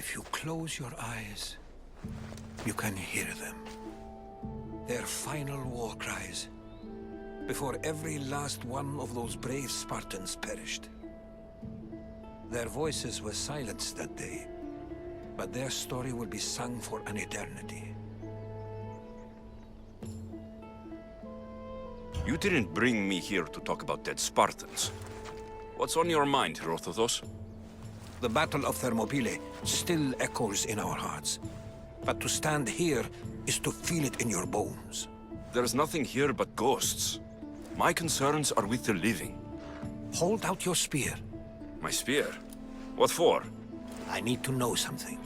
If you close your eyes, you can hear them. Their final war cries, before every last one of those brave Spartans perished. Their voices were silenced that day, but their story will be sung for an eternity. You didn't bring me here to talk about dead Spartans. What's on your mind, Herodotus? The Battle of Thermopylae still echoes in our hearts. But to stand here is to feel it in your bones. There's nothing here but ghosts. My concerns are with the living. Hold out your spear. My spear? What for? I need to know something.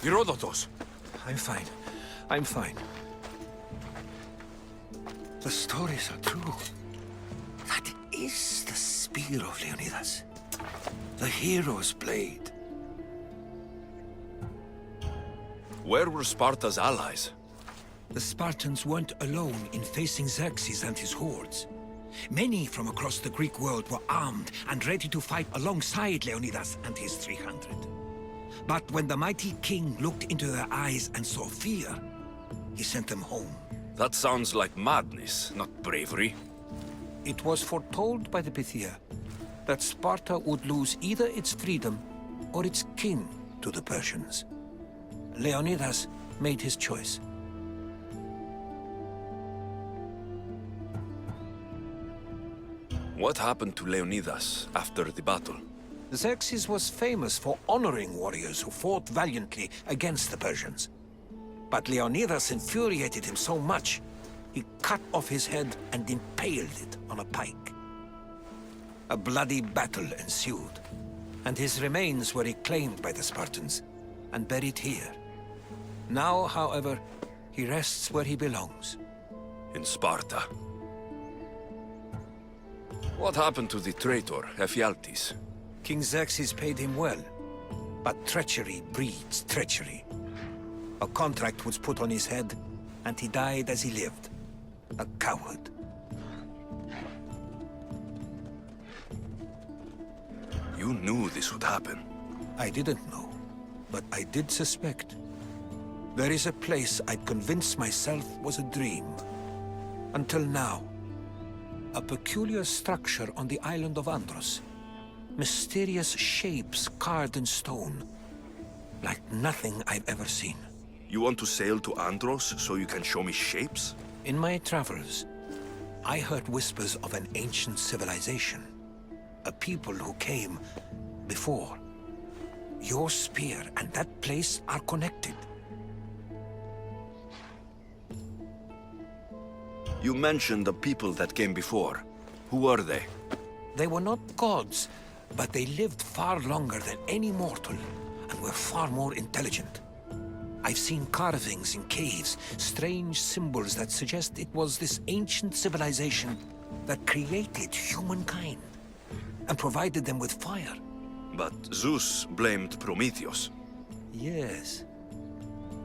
Herodotus! I'm fine. I'm fine. The stories are true. That is the spear of Leonidas. The hero's blade. Where were Sparta's allies? The Spartans weren't alone in facing Xerxes and his hordes. Many from across the Greek world were armed and ready to fight alongside Leonidas and his 300. But when the mighty king looked into their eyes and saw fear, he sent them home. That sounds like madness, not bravery. It was foretold by the Pythia that Sparta would lose either its freedom or its king to the Persians. Leonidas made his choice. What happened to Leonidas after the battle? Xerxes was famous for honoring warriors who fought valiantly against the Persians. But Leonidas infuriated him so much, he cut off his head and impaled it on a pike. A bloody battle ensued, and his remains were reclaimed by the Spartans and buried here. Now, however, he rests where he belongs. In Sparta. What happened to the traitor, Ephialtes? King Xerxes paid him well, but treachery breeds treachery. A contract was put on his head, and he died as he lived. A coward. You knew this would happen. I didn't know. but I did suspect. There is a place I'd convinced myself was a dream. Until now. A peculiar structure on the island of Andros. Mysterious shapes carved in stone. Like nothing I've ever seen. You want to sail to Andros so you can show me shapes? In my travels, I heard whispers of an ancient civilization. A people who came before. Your spear and that place are connected. You mentioned the people that came before. Who were they? They were not gods, but they lived far longer than any mortal, and were far more intelligent. I've seen carvings in caves, strange symbols that suggest it was this ancient civilization that created humankind, and provided them with fire. But Zeus blamed Prometheus. Yes.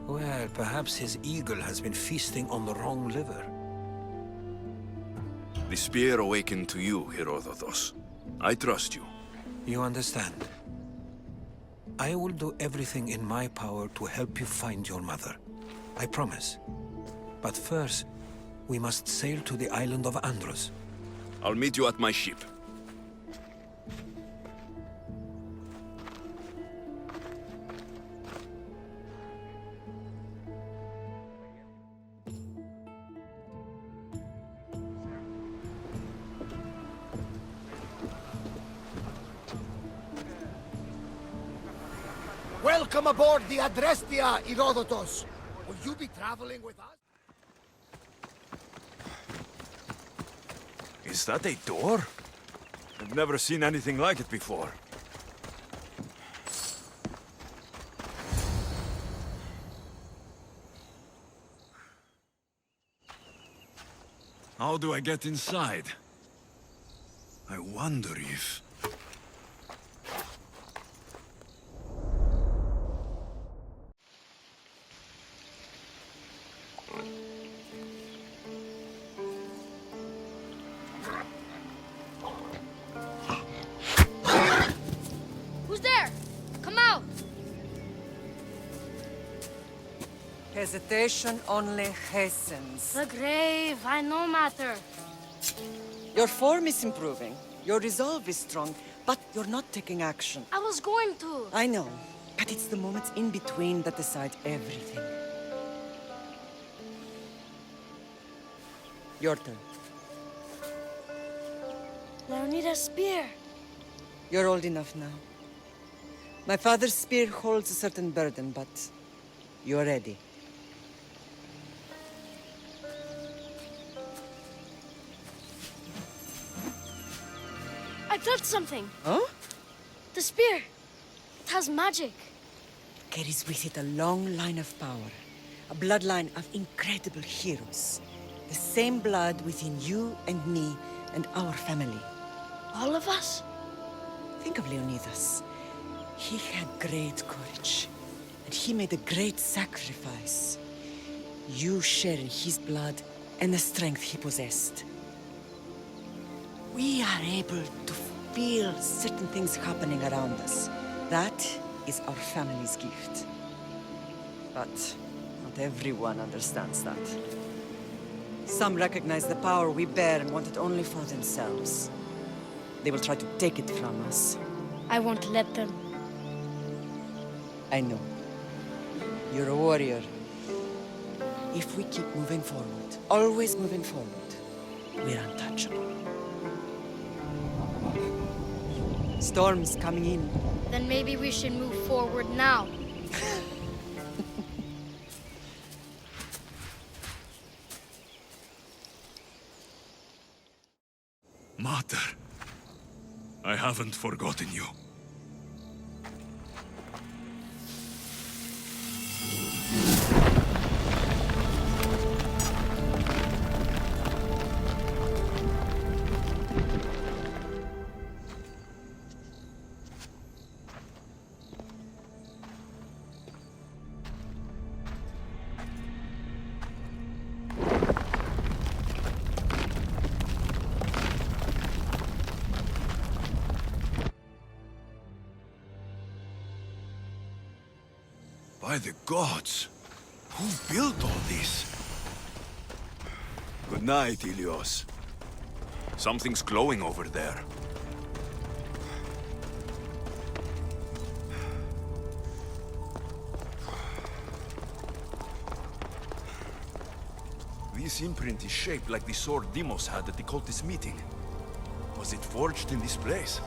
Well, perhaps his eagle has been feasting on the wrong liver. The spear awakened to you, Herodotus. I trust you. You understand. I will do everything in my power to help you find your mother. I promise. But first, we must sail to the island of Andros. I'll meet you at my ship. Welcome aboard the Adrestia, Herodotus. Will you be traveling with us? Is that a door? I've never seen anything like it before. How do I get inside? I wonder if... Who's there? Come out! Hesitation only hastens. The grave, I no matter. Your form is improving. Your resolve is strong, but you're not taking action. I was going to. I know, but it's the moments in between that decide everything. Your turn. Leonidas' spear. You're old enough now. My father's spear holds a certain burden, but you're ready. I felt something. Huh? The spear. It has magic. Carries with it a long line of power. A bloodline of incredible heroes. The same blood within you and me and our family. All of us? Think of Leonidas. He had great courage, and he made a great sacrifice. You share in his blood and the strength he possessed. We are able to feel certain things happening around us. That is our family's gift. But not everyone understands that. Some recognize the power we bear and want it only for themselves. They will try to take it from us. I won't let them. I know. You're a warrior. If we keep moving forward, always moving forward, we're untouchable. Storm's coming in. Then maybe we should move forward now. Mater, I haven't forgotten you. By the gods! Who built all this? Good night, Ilios. Something's glowing over there. This imprint is shaped like the sword Demos had at the cultist meeting. Was it forged in this place?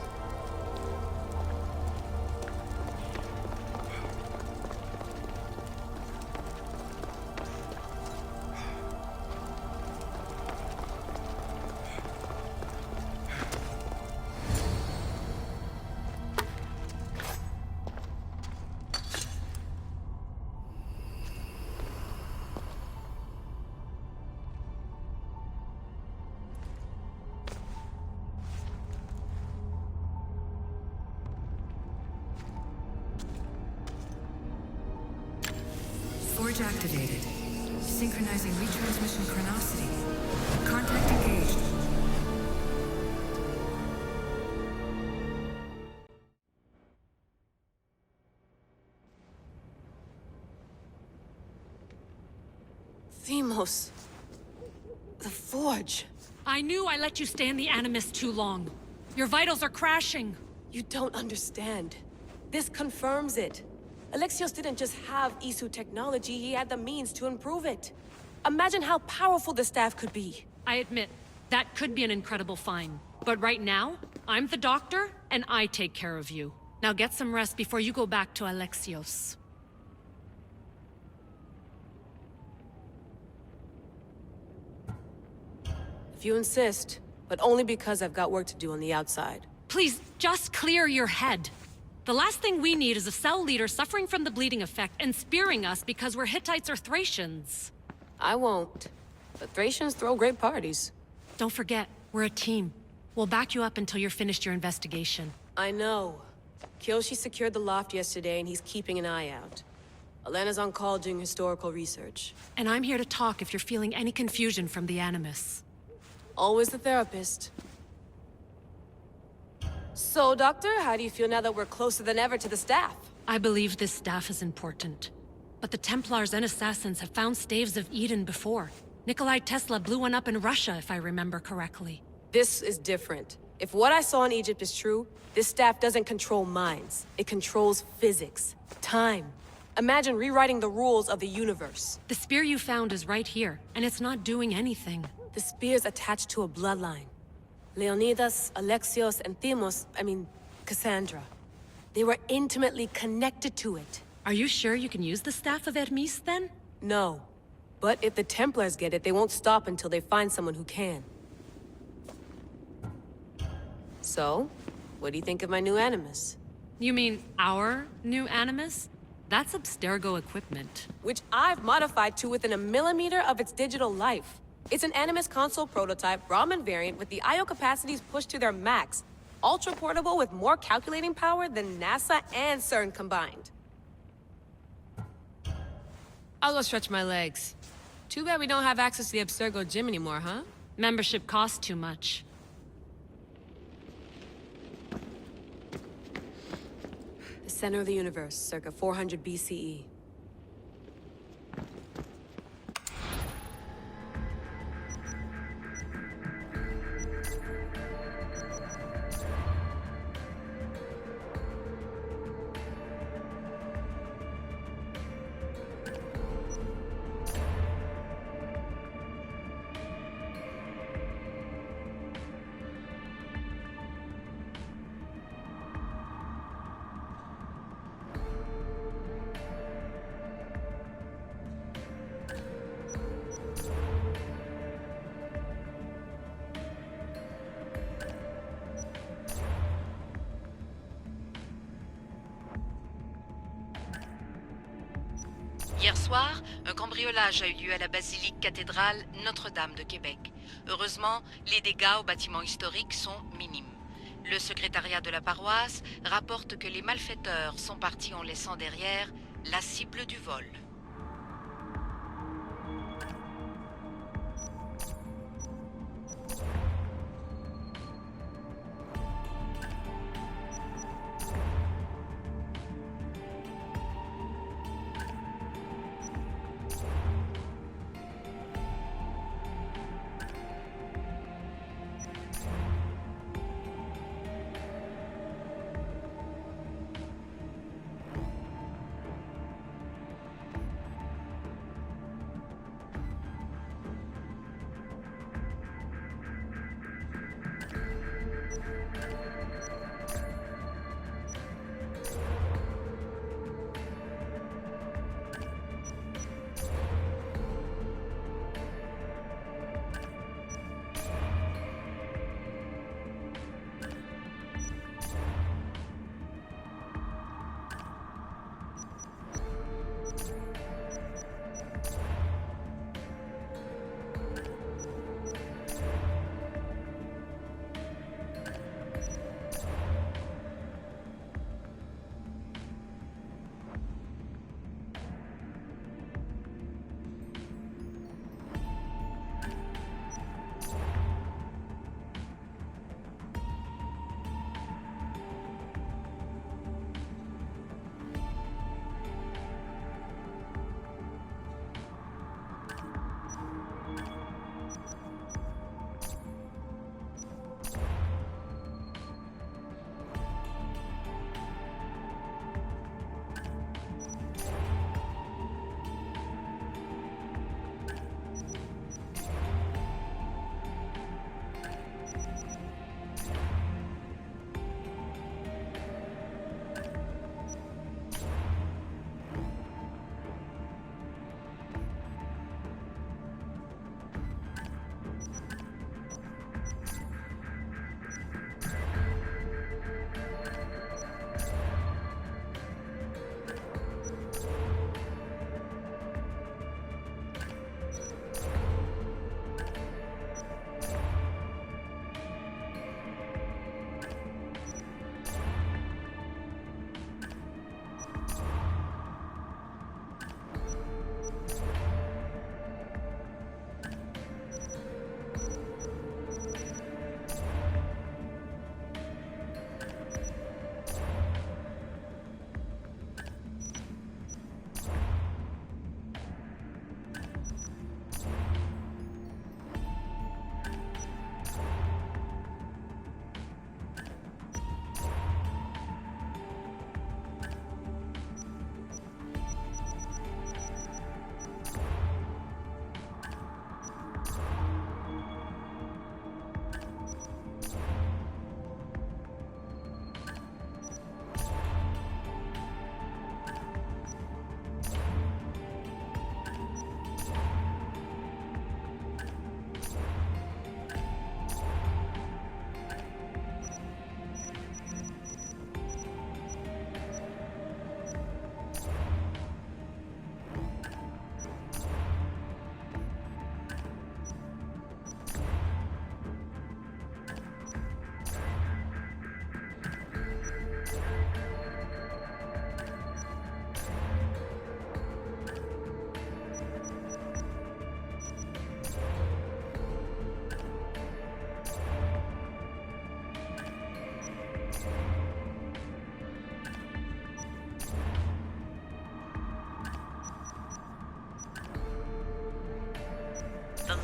Forge activated. Synchronizing retransmission chronicity. Contact engaged. Themos. The Forge. I knew I let you stay in the Animus too long. Your vitals are crashing. You don't understand. This confirms it. Alexios didn't just have Isu technology, he had the means to improve it. Imagine how powerful the staff could be. I admit, that could be an incredible find. But right now, I'm the doctor, and I take care of you. Now get some rest before you go back to Alexios. If you insist, but only because I've got work to do on the outside. Please, just clear your head. The last thing we need is a cell leader suffering from the bleeding effect and spearing us because we're Hittites or Thracians. I won't. The Thracians throw great parties. Don't forget, we're a team. We'll back you up until you're finished your investigation. I know. Kyoshi secured the loft yesterday and he's keeping an eye out. Elena's on call doing historical research. And I'm here to talk if you're feeling any confusion from the Animus. Always the therapist. So, Doctor, how do you feel now that we're closer than ever to the staff? I believe this staff is important. But the Templars and Assassins have found staves of Eden before. Nikolai Tesla blew one up in Russia, if I remember correctly. This is different. If what I saw in Egypt is true, this staff doesn't control minds. It controls physics, time. Imagine rewriting the rules of the universe. The spear you found is right here, and it's not doing anything. The spear's attached to a bloodline. Leonidas, Alexios, and Cassandra. They were intimately connected to it. Are you sure you can use the Staff of Hermes, then? No. But if the Templars get it, they won't stop until they find someone who can. So, what do you think of my new Animus? You mean our new Animus? That's Abstergo equipment. Which I've modified to within a millimeter of its digital life. It's an Animus console prototype, Brahmin variant with the I/O capacities pushed to their max. Ultra-portable with more calculating power than NASA and CERN combined. I'll go stretch my legs. Too bad we don't have access to the Abstergo gym anymore, huh? Membership costs too much. The center of the universe, circa 400 BCE. Hier soir, un cambriolage a eu lieu à la basilique cathédrale Notre-Dame de Québec. Heureusement, les dégâts au bâtiment historique sont minimes. Le secrétariat de la paroisse rapporte que les malfaiteurs sont partis en laissant derrière la cible du vol.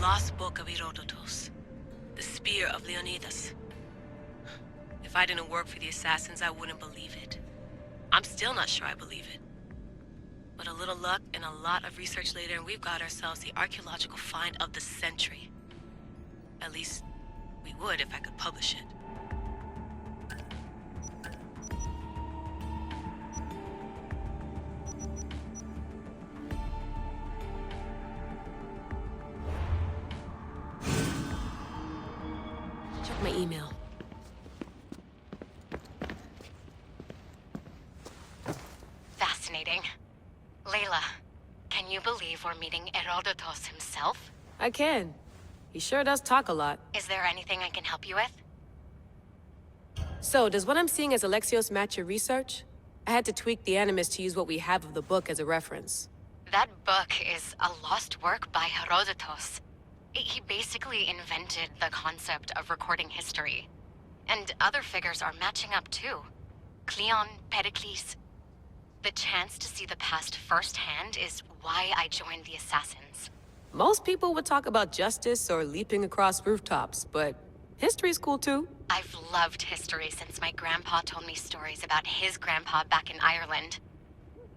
lost book of Herodotus. The spear of Leonidas. If I didn't work for the assassins, I wouldn't believe it. I'm still not sure I believe it. But a little luck and a lot of research later, and we've got ourselves the archaeological find of the century. At least, we would if I could publish it. Check my email. Fascinating. Layla, can you believe we're meeting Herodotus himself? I can. He sure does talk a lot. Is there anything I can help you with? So, does what I'm seeing as Alexios match your research? I had to tweak the Animus to use what we have of the book as a reference. That book is a lost work by Herodotus. He basically invented the concept of recording history. And other figures are matching up too. Cleon, Pericles. The chance to see the past firsthand is why I joined the Assassins. Most people would talk about justice or leaping across rooftops, but history's cool too. I've loved history since my grandpa told me stories about his grandpa back in Ireland.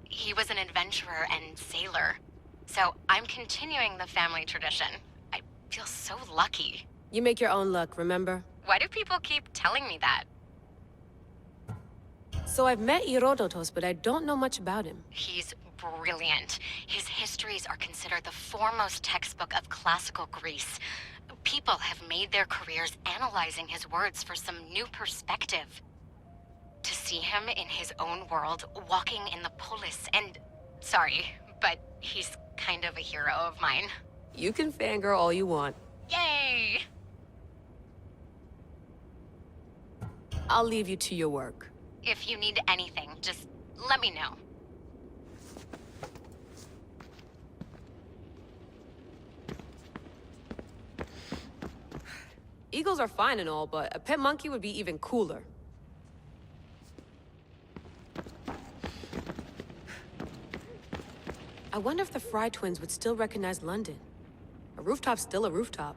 He was an adventurer and sailor, so I'm continuing the family tradition. I feel so lucky. You make your own luck, remember? Why do people keep telling me that? So I've met Herodotus, but I don't know much about him. He's brilliant. His histories are considered the foremost textbook of classical Greece. People have made their careers analyzing his words for some new perspective. To see him in his own world, walking in the polis, and... Sorry, but he's kind of a hero of mine. You can fangirl all you want. Yay! I'll leave you to your work. If you need anything, just let me know. Eagles are fine and all, but a pet monkey would be even cooler. I wonder if the Fry twins would still recognize London. A rooftop's still a rooftop.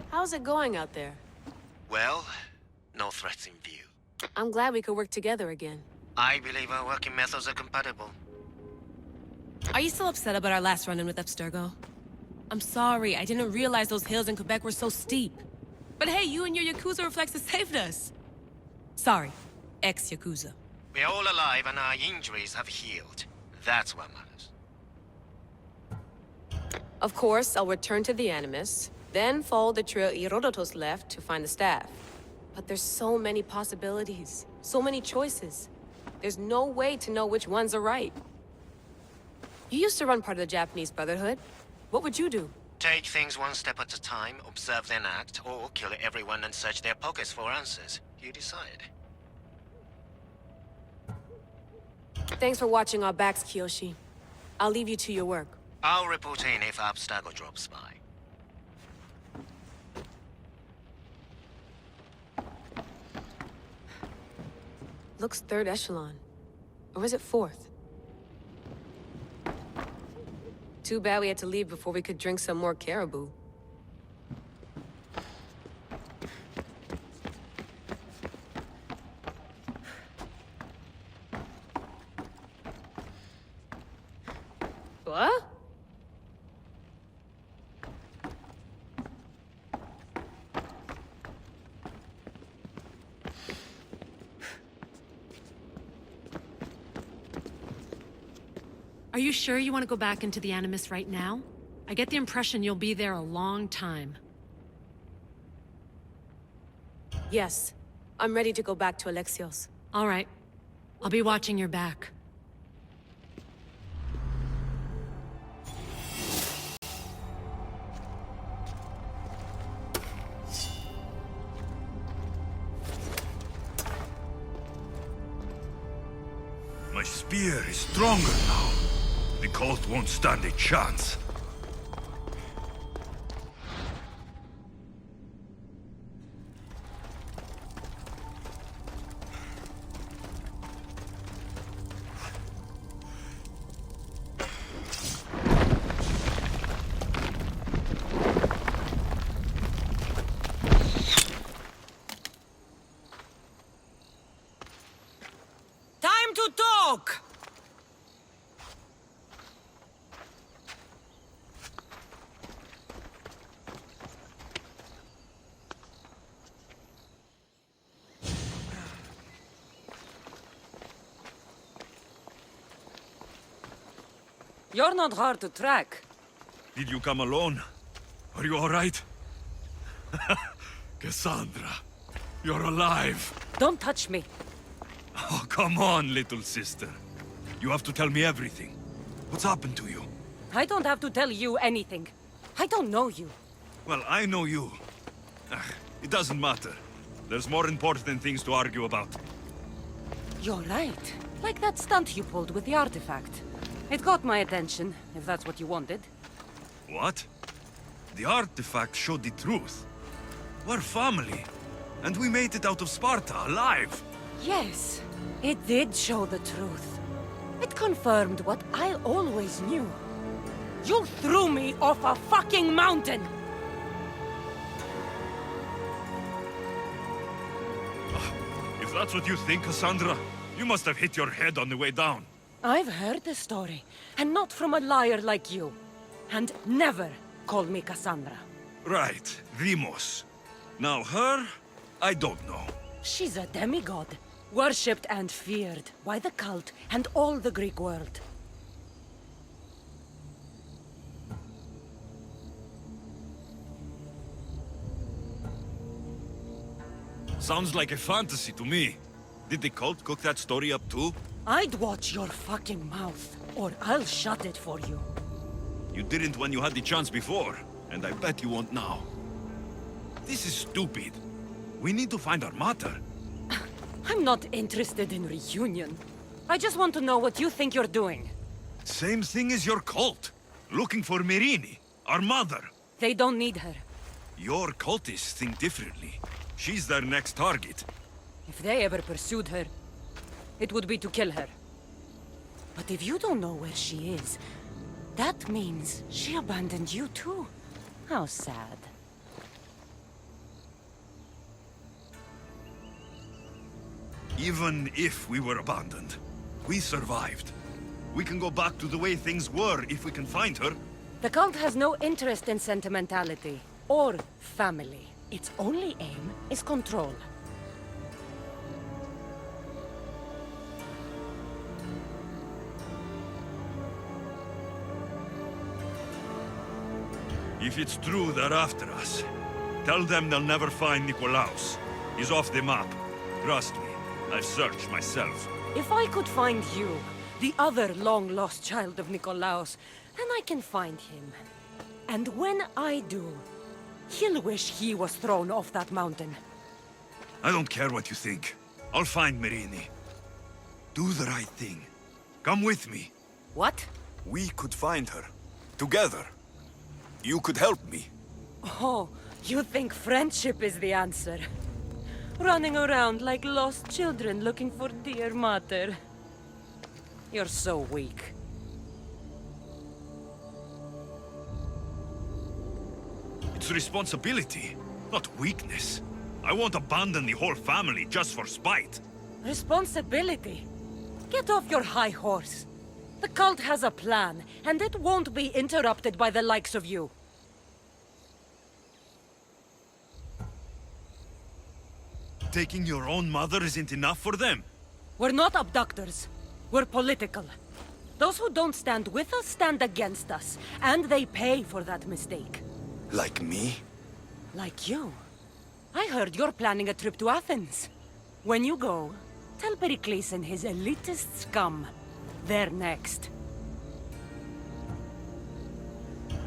How's it going out there? Well, no threats in view. I'm glad we could work together again. I believe our working methods are compatible. Are you still upset about our last run-in with Abstergo? I'm sorry, I didn't realize those hills in Quebec were so steep. But hey, you and your Yakuza reflexes saved us. Sorry, ex-Yakuza. We're all alive and our injuries have healed. That's what matters. Of course, I'll return to the Animus, then follow the trail Herodotus left to find the staff. But there's so many possibilities, so many choices. There's no way to know which ones are right. You used to run part of the Japanese Brotherhood. What would you do? Take things one step at a time, observe then act, or kill everyone and search their pockets for answers. You decide. Thanks for watching our backs, Kiyoshi. I'll leave you to your work. I'll report in if Abstergo drops by. Looks third echelon. Or is it fourth? Too bad we had to leave before we could drink some more caribou. What? Are you sure you want to go back into the Animus right now? I get the impression you'll be there a long time. Yes. I'm ready to go back to Alexios. All right. I'll be watching your back. My spear is stronger now. The cult won't stand a chance. You're not hard to track. Did you come alone? Are you all right? Cassandra, you're alive. Don't touch me. Oh, come on, little sister. You have to tell me everything. What's happened to you? I don't have to tell you anything. I don't know you. Well, I know you. It doesn't matter. There's more important things to argue about. You're right. Like that stunt you pulled with the artifact. It got my attention, if that's what you wanted. What? The artifact showed the truth. We're family. And we made it out of Sparta, alive. Yes, it did show the truth. It confirmed what I always knew. You threw me off a fucking mountain! If that's what you think, Cassandra, you must have hit your head on the way down. I've heard the story, and not from a liar like you. And never call me Cassandra. Right, Demos. Now her, I don't know. She's a demigod, worshipped and feared by the cult and all the Greek world. Sounds like a fantasy to me. Did the cult cook that story up too? I'd watch your fucking mouth, or I'll shut it for you. You didn't when you had the chance before, and I bet you won't now. This is stupid. We need to find our mater. I'm not interested in reunion. I just want to know what you think you're doing. Same thing as your cult. Looking for Myrrine, our mother. They don't need her. Your cultists think differently. She's their next target. If they ever pursued her, it would be to kill her. But if you don't know where she is, that means she abandoned you too. How sad. Even if we were abandoned, we survived. We can go back to the way things were if we can find her. The cult has no interest in sentimentality or family. Its only aim is control. If it's true they're after us, tell them they'll never find Nikolaos. He's off the map. Trust me, I've searched myself. If I could find you, the other long-lost child of Nikolaos, then I can find him. And when I do, he'll wish he was thrown off that mountain. I don't care what you think. I'll find Myrrine. Do the right thing. Come with me. What? We could find her. Together. You could help me. Oh, you think friendship is the answer? Running around like lost children looking for dear mater. You're so weak. It's responsibility, not weakness. I won't abandon the whole family just for spite. Responsibility? Get off your high horse. The cult has a plan, and it won't be interrupted by the likes of you. Taking your own mother isn't enough for them. We're not abductors. We're political. Those who don't stand with us stand against us, and they pay for that mistake. Like me? Like you. I heard you're planning a trip to Athens. When you go, tell Pericles and his elitist scum they're next.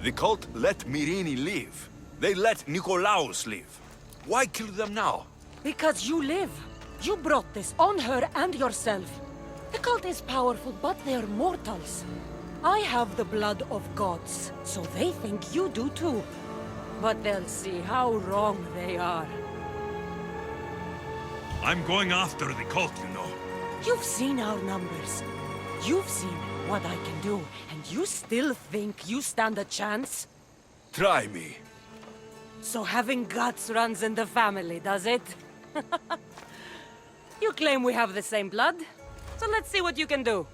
The cult let Myrrine live. They let Nikolaos live. Why kill them now? Because you live. You brought this on her and yourself. The cult is powerful, but they're mortals. I have the blood of gods, so they think you do too. But they'll see how wrong they are. I'm going after the cult, you know. You've seen our numbers. You've seen what I can do, and you still think you stand a chance? Try me. So having guts runs in the family, does it? You claim we have the same blood, so let's see what you can do.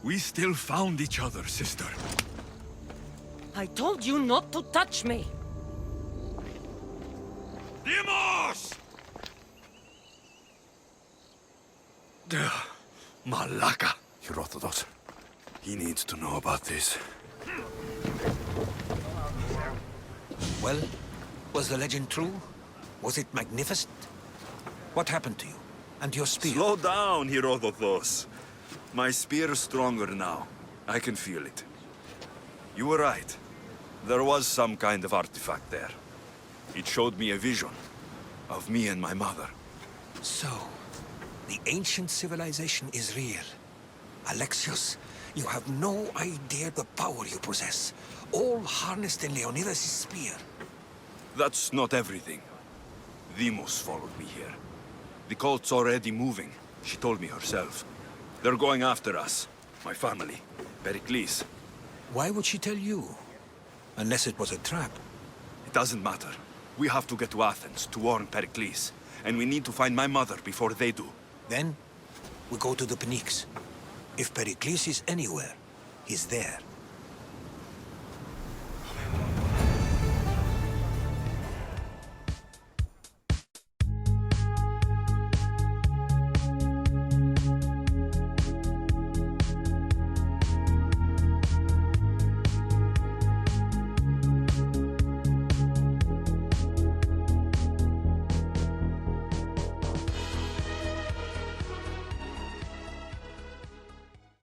We still found each other, sister. I told you not to touch me! Dimos! Malaka. Herodotus. He needs to know about this. Well, was the legend true? Was it magnificent? What happened to you? And your spear? Slow down, Herodotus. My spear's stronger now. I can feel it. You were right. There was some kind of artifact there. It showed me a vision of me and my mother. So, the ancient civilization is real. Alexios, you have no idea the power you possess. All harnessed in Leonidas' spear. That's not everything. Demos followed me here. The cult's already moving. She told me herself. They're going after us. My family. Pericles. Why would she tell you? Unless it was a trap. It doesn't matter. We have to get to Athens to warn Pericles. And we need to find my mother before they do. Then, we go to the Pnyx. If Pericles is anywhere, he's there.